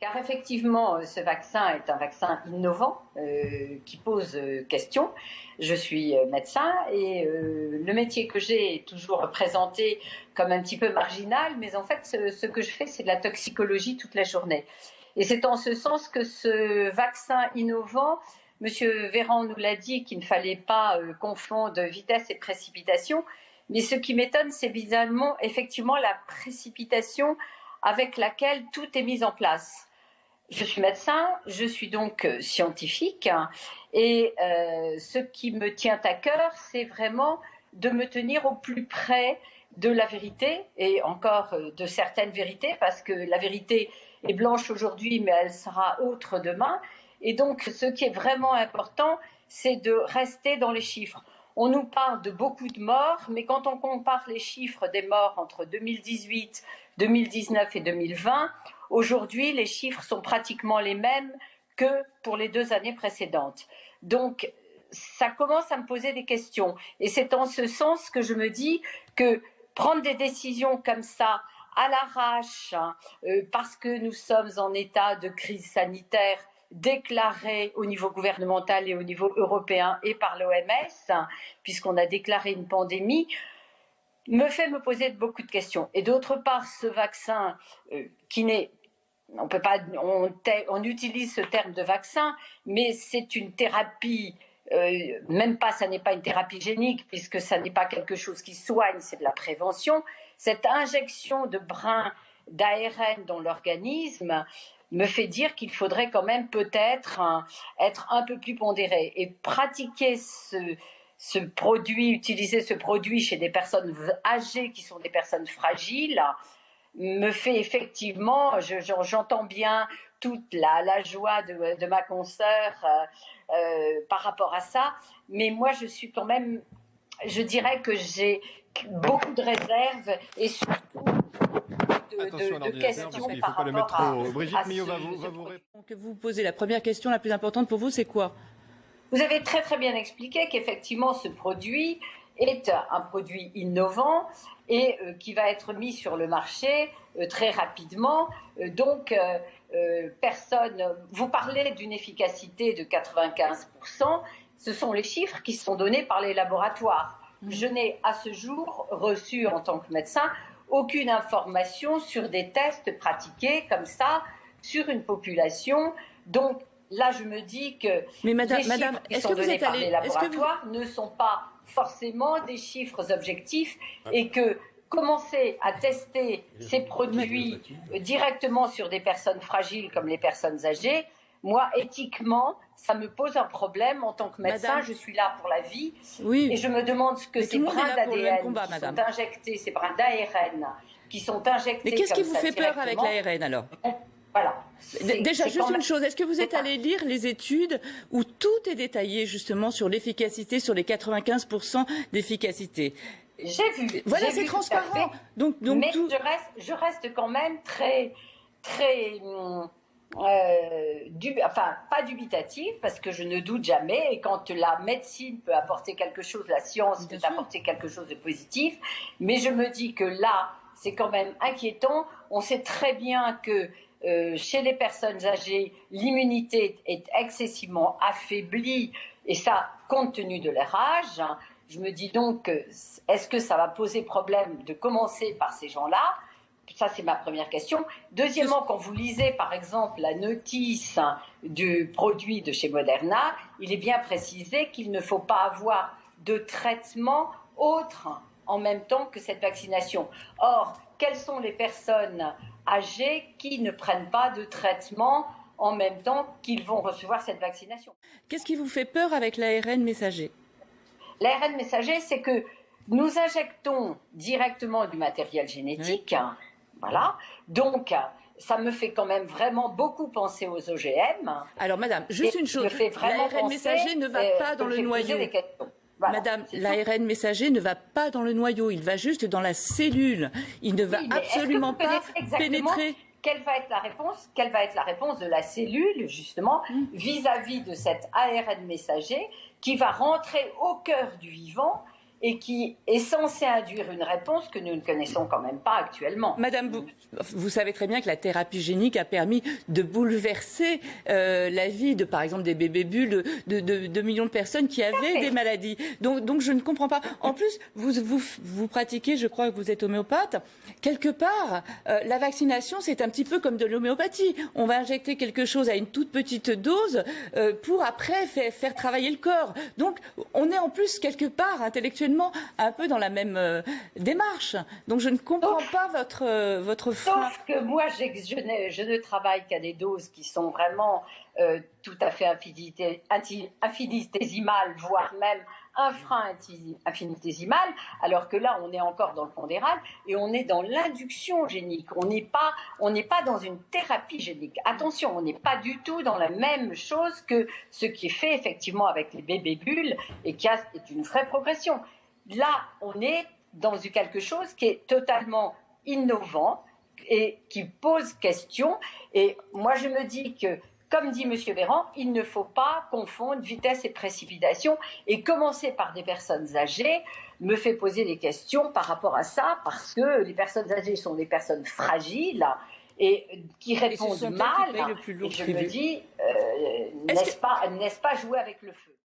car effectivement, ce vaccin est un vaccin innovant qui pose question. Je suis médecin et le métier que j'ai est toujours présenté comme un petit peu marginal, mais en fait, ce que je fais, c'est de la toxicologie toute la journée. Et c'est en ce sens que ce vaccin innovant, Monsieur Véran nous l'a dit qu'il ne fallait pas confondre vitesse et précipitation, mais ce qui m'étonne, c'est bizarrement effectivement la précipitation avec laquelle tout est mis en place. Je suis médecin, je suis donc scientifique et ce qui me tient à cœur, c'est vraiment de me tenir au plus près de la vérité et encore de certaines vérités, parce que la vérité est blanche aujourd'hui, mais elle sera autre demain. Et donc, ce qui est vraiment important, c'est de rester dans les chiffres. On nous parle de beaucoup de morts, mais quand on compare les chiffres des morts entre 2018, 2019 et 2020, aujourd'hui, les chiffres sont pratiquement les mêmes que pour les 2 années précédentes. Donc, ça commence à me poser des questions. Et c'est en ce sens que je me dis que prendre des décisions comme ça, à l'arrache, parce que nous sommes en état de crise sanitaire, déclaré au niveau gouvernemental et au niveau européen et par l'OMS, puisqu'on a déclaré une pandémie, me fait me poser beaucoup de questions. Et d'autre part, ce vaccin qui n'est, on peut pas, on utilise ce terme de vaccin, mais c'est une thérapie, même pas, ça n'est pas une thérapie génique, puisque ça n'est pas quelque chose qui soigne, c'est de la prévention. Cette injection de brins d'ARN dans l'organisme me fait dire qu'il faudrait quand même peut-être être un peu plus pondéré et pratiquer ce produit, utiliser ce produit chez des personnes âgées qui sont des personnes fragiles, me fait effectivement, j'entends bien toute la joie de ma consoeur par rapport à ça, mais moi je suis quand même, je dirais que j'ai beaucoup de réserves et surtout de questions par rapport à Brigitte Millot va vous répondre. Que vous posez, la première question la plus importante pour vous, c'est quoi? Vous avez très très bien expliqué qu'effectivement ce produit est un produit innovant et qui va être mis sur le marché très rapidement. Donc personne, vous parlez d'une efficacité de 95%, ce sont les chiffres qui sont donnés par les laboratoires. Je n'ai à ce jour reçu en tant que médecin aucune information sur des tests pratiqués comme ça sur une population. Donc là, je me dis que les chiffres qui sont donnés par les laboratoires ne sont pas forcément des chiffres objectifs et que commencer à tester ces produits directement sur des personnes fragiles comme les personnes âgées, moi, éthiquement, ça me pose un problème en tant que médecin. Je suis là pour la vie et je me demande ce que ces brins d'ADN qui sont injectés, ces brins d'ARN qui sont injectés. Mais qu'est-ce qui vous fait peur avec l'ARN alors? Voilà. Déjà, juste une chose, est-ce que vous êtes allé lire les études où tout est détaillé justement sur l'efficacité, sur les 95% d'efficacité? J'ai vu. Voilà, c'est transparent. Donc mais je reste quand même très pas dubitative, parce que je ne doute jamais, et quand la médecine peut apporter quelque chose, la science peut apporter quelque chose de positif, mais je me dis que là, c'est quand même inquiétant. On sait très bien que chez les personnes âgées, l'immunité est excessivement affaiblie, et ça, compte tenu de leur âge. Je me dis donc, est-ce que ça va poser problème de commencer par ces gens-là? Ça, c'est ma première question. Deuxièmement, quand vous lisez, par exemple, la notice du produit de chez Moderna, il est bien précisé qu'il ne faut pas avoir de traitement autre en même temps que cette vaccination. Or, quelles sont les personnes âgées qui ne prennent pas de traitement en même temps qu'ils vont recevoir cette vaccination? Qu'est-ce qui vous fait peur avec l'ARN messager? L'ARN messager, c'est que nous injectons directement du matériel génétique. Oui. Voilà. Donc, ça me fait quand même vraiment beaucoup penser aux OGM. Alors, madame, juste une chose. L'ARN messager ne va pas dans le noyau. Voilà, madame, l'ARN messager ne va pas dans le noyau. Il va juste dans la cellule. Il ne va absolument pas pénétrer. Quelle va être la réponse? Quelle va être la réponse de la cellule, justement, vis-à-vis de cet ARN messager qui va rentrer au cœur du vivant et qui est censé induire une réponse que nous ne connaissons quand même pas actuellement. Madame, vous savez très bien que la thérapie génique a permis de bouleverser la vie de, par exemple, des bébés bulles, de millions de personnes qui avaient des maladies. Donc je ne comprends pas. En plus, vous pratiquez, je crois que vous êtes homéopathe. Quelque part, la vaccination, c'est un petit peu comme de l'homéopathie. On va injecter quelque chose à une toute petite dose pour après faire travailler le corps. Donc on est en plus quelque part intellectuellement un peu dans la même démarche. Donc je ne comprends pas votre frein. Sauf que moi, je ne travaille qu'à des doses qui sont vraiment tout à fait infinitésimales, voire même infinitésimales, alors que là, on est encore dans le pondéral et on est dans l'induction génique. On n'est pas dans une thérapie génique. Attention, on n'est pas du tout dans la même chose que ce qui est fait effectivement avec les bébés bulles et qui est une vraie progression. Là, on est dans quelque chose qui est totalement innovant et qui pose question. Et moi, je me dis que, comme dit M. Véran, il ne faut pas confondre vitesse et précipitation. Et commencer par des personnes âgées me fait poser des questions par rapport à ça, parce que les personnes âgées sont des personnes fragiles et qui répondent mal. Et je me dis, n'est-ce pas jouer avec le feu ?